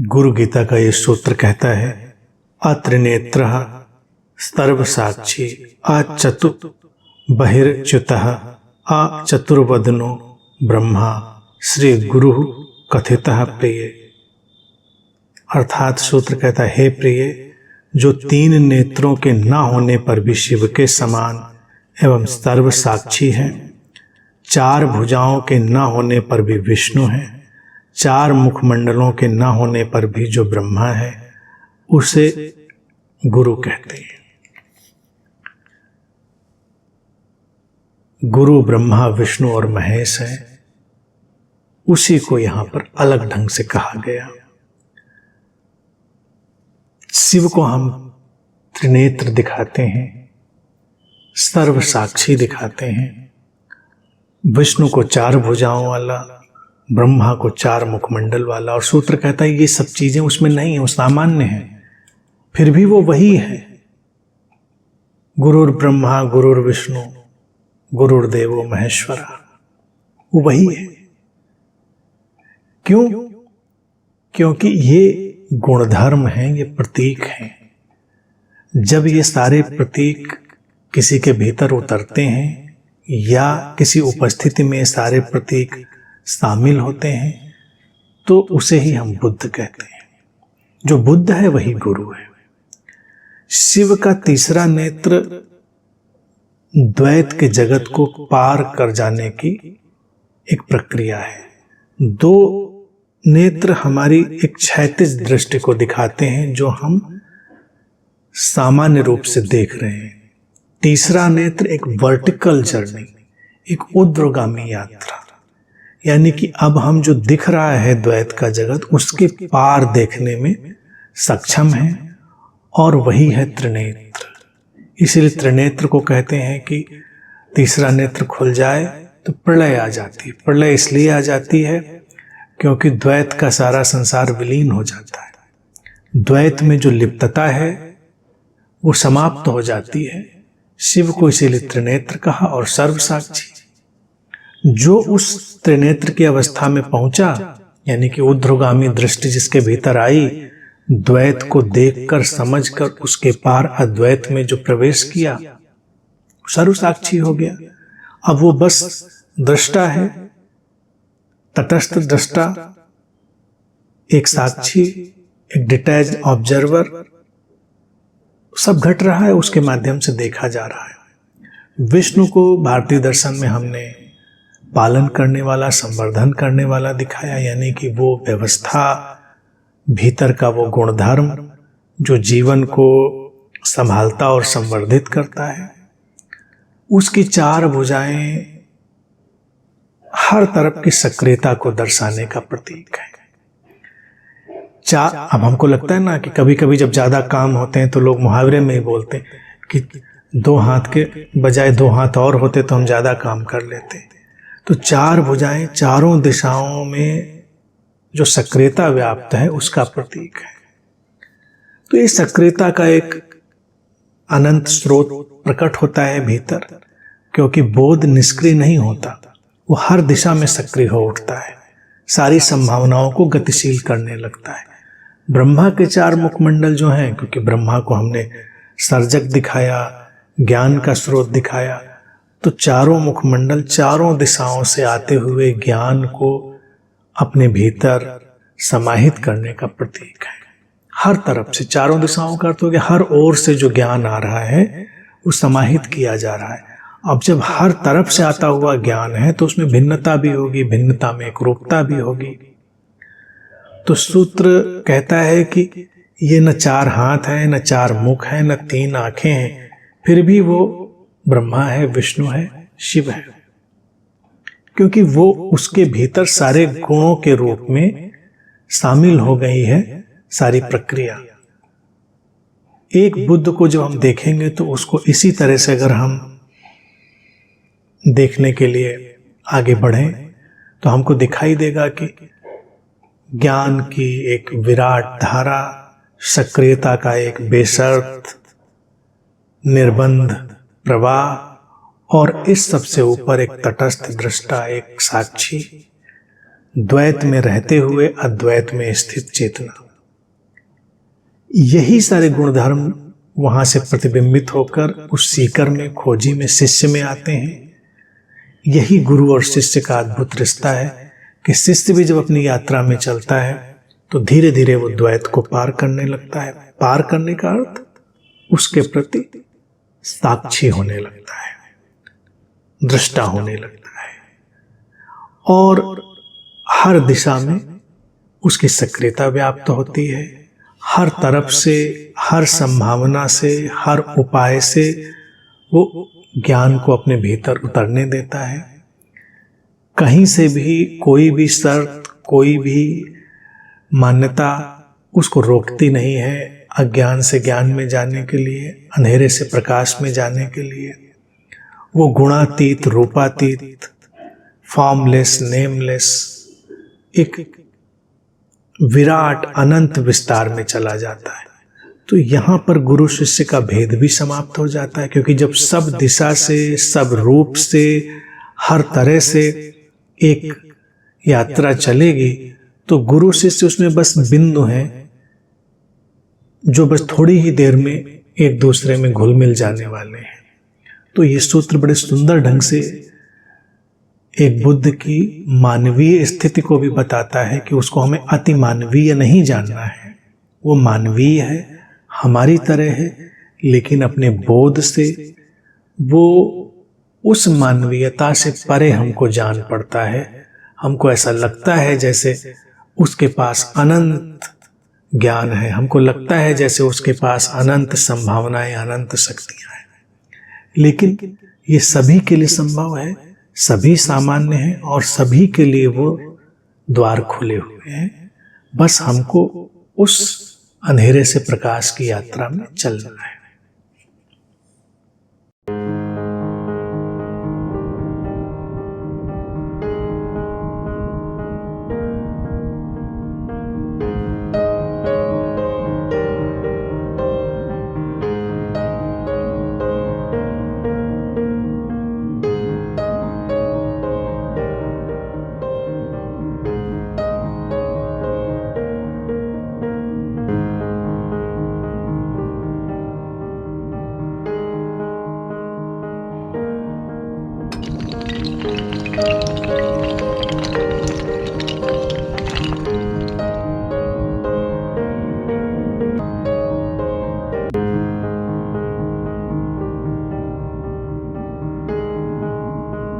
गुरु गीता का ये सूत्र कहता है, अत्रिनेत्रः सर्वसाक्षी अचतु बहिर्च्युतः अचतुर्वदनो ब्रह्मा श्री गुरु कथितः प्रिय। अर्थात सूत्र कहता है, हे प्रिय, जो 3 नेत्रों के न होने पर भी शिव के समान एवं सर्वसाक्षी है, 4 भुजाओं के न होने पर भी विष्णु है, 4 मुखमंडलों के न होने पर भी जो ब्रह्मा है, उसे गुरु कहते हैं। गुरु ब्रह्मा विष्णु और महेश है, उसी को यहां पर अलग ढंग से कहा गया। शिव को हम त्रिनेत्र दिखाते हैं, सर्वसाक्षी दिखाते हैं, विष्णु को 4 भुजाओं वाला, ब्रह्मा को 4 मुखमंडल वाला। और सूत्र कहता है ये सब चीजें उसमें नहीं है, वो सामान्य है, फिर भी वो वही है। गुरुर् ब्रह्मा गुरुर् विष्णु गुरुर्देवो महेश्वरा, वो वही है। क्यों? क्योंकि ये गुणधर्म हैं, ये प्रतीक हैं। जब ये सारे प्रतीक किसी के भीतर उतरते हैं या किसी उपस्थिति में सारे प्रतीक शामिल होते हैं, तो उसे ही हम बुद्ध कहते हैं। जो बुद्ध है वही गुरु है। शिव का तीसरा नेत्र द्वैत के जगत को पार कर जाने की एक प्रक्रिया है। 2 नेत्र हमारी एक क्षैतिज दृष्टि को दिखाते हैं, जो हम सामान्य रूप से देख रहे हैं। तीसरा नेत्र एक वर्टिकल जर्नी, एक ऊर्ध्वगामी यात्रा, यानी कि अब हम जो दिख रहा है द्वैत का जगत, उसके पार देखने में सक्षम हैं, और वही है त्रिनेत्र। इसीलिए त्रिनेत्र को कहते हैं कि तीसरा नेत्र खुल जाए तो प्रलय आ जाती है। प्रलय इसलिए आ जाती है क्योंकि द्वैत का सारा संसार विलीन हो जाता है। द्वैत में जो लिप्तता है वो समाप्त हो जाती है। शिव को इसीलिए त्रिनेत्र कहा। और सर्वसाक्षी, जो उस त्रिनेत्र की अवस्था में पहुंचा, यानी कि ऊर्ध्वगामी दृष्टि जिसके भीतर आई, द्वैत को देखकर समझकर उसके पार अद्वैत में जो प्रवेश किया, सर्वसाक्षी हो गया। अब वो बस दृष्टा है, तटस्थ दृष्टा, एक साक्षी, एक डिटैच्ड ऑब्जर्वर। सब घट रहा है, उसके माध्यम से देखा जा रहा है। विष्णु को भारतीय दर्शन में हमने पालन करने वाला, संवर्धन करने वाला दिखाया, यानी कि वो व्यवस्था, भीतर का वो गुणधर्म जो जीवन को संभालता और संवर्धित करता है। उसकी 4 भुजाएं हर तरफ की सक्रियता को दर्शाने का प्रतीक है। अब हमको लगता है ना कि कभी कभी जब ज्यादा काम होते हैं तो लोग मुहावरे में ही बोलते हैं कि 2 हाथ के बजाय 2 हाथ और होते तो हम ज्यादा काम कर लेते। तो 4 भुजाएं चारों दिशाओं में जो सक्रियता व्याप्त है उसका प्रतीक है। तो इस सक्रियता का एक अनंत स्रोत प्रकट होता है भीतर, क्योंकि बोध निष्क्रिय नहीं होता, वो हर दिशा में सक्रिय हो उठता है, सारी संभावनाओं को गतिशील करने लगता है। ब्रह्मा के 4 मुखमंडल जो हैं, क्योंकि ब्रह्मा को हमने सर्जक दिखाया, ज्ञान का स्रोत दिखाया, तो चारों मुखमंडल चारों दिशाओं से आते हुए ज्ञान को अपने भीतर समाहित करने का प्रतीक है। हर तरफ से, चारों दिशाओं का अर्थ हो गया हर ओर से जो ज्ञान आ रहा है वो समाहित किया जा रहा है। अब जब हर तरफ से आता हुआ ज्ञान है तो उसमें भिन्नता भी होगी, भिन्नता में एकरूपता भी होगी। तो सूत्र कहता है कि ये न 4 हाथ हैं, न 4 मुख हैं, न 3 आंखें हैं, फिर भी वो ब्रह्मा है, विष्णु है, शिव है, क्योंकि वो उसके भीतर सारे गुणों के रूप में शामिल हो गई है सारी प्रक्रिया। एक बुद्ध को जब हम देखेंगे तो उसको इसी तरह से अगर हम देखने के लिए आगे बढ़ें तो हमको दिखाई देगा कि ज्ञान की एक विराट धारा, सक्रियता का एक बेशर्त निर्बंध प्रवाह, और इस सबसे ऊपर एक तटस्थ दृष्टा, एक साक्षी, द्वैत में रहते हुए अद्वैत में स्थित चेतना। यही सारे गुणधर्म वहां से प्रतिबिंबित होकर उस सीकर में, खोजी में, शिष्य में आते हैं। यही गुरु और शिष्य का अद्भुत रिश्ता है कि शिष्य भी जब अपनी यात्रा में चलता है तो धीरे धीरे वो द्वैत को पार करने लगता है। पार करने का अर्थ उसके प्रति साक्षी होने लगता है, दृष्टा होने लगता है, और हर दिशा में उसकी सक्रियता व्याप्त होती है। हर तरफ से, हर संभावना से, हर उपाय से वो ज्ञान को अपने भीतर उतरने देता है। कहीं से भी कोई भी शर्त, कोई भी मान्यता उसको रोकती नहीं है अज्ञान से ज्ञान में जाने के लिए, अंधेरे से प्रकाश में जाने के लिए। वो गुणातीत, रूपातीत, फॉर्मलेस, नेमलेस एक विराट अनंत विस्तार में चला जाता है। तो यहाँ पर गुरु शिष्य का भेद भी समाप्त हो जाता है, क्योंकि जब सब दिशा से, सब रूप से, हर तरह से एक यात्रा चलेगी तो गुरु शिष्य उसमें बस बिंदु हैं जो बस थोड़ी ही देर में एक दूसरे में घुल मिल जाने वाले हैं। तो ये सूत्र बड़े सुंदर ढंग से एक बुद्ध की मानवीय स्थिति को भी बताता है कि उसको हमें अति मानवीय नहीं जानना है। वो मानवीय है, हमारी तरह है, लेकिन अपने बोध से वो उस मानवीयता से परे हमको जान पड़ता है। हमको ऐसा लगता है जैसे उसके पास अनंत ज्ञान है, हमको लगता है जैसे उसके पास अनंत संभावनाएं, अनंत शक्तियां हैं, लेकिन ये सभी के लिए संभव है, सभी सामान्य हैं और सभी के लिए वो द्वार खुले हुए हैं। बस हमको उस अंधेरे से प्रकाश की यात्रा में चलना है।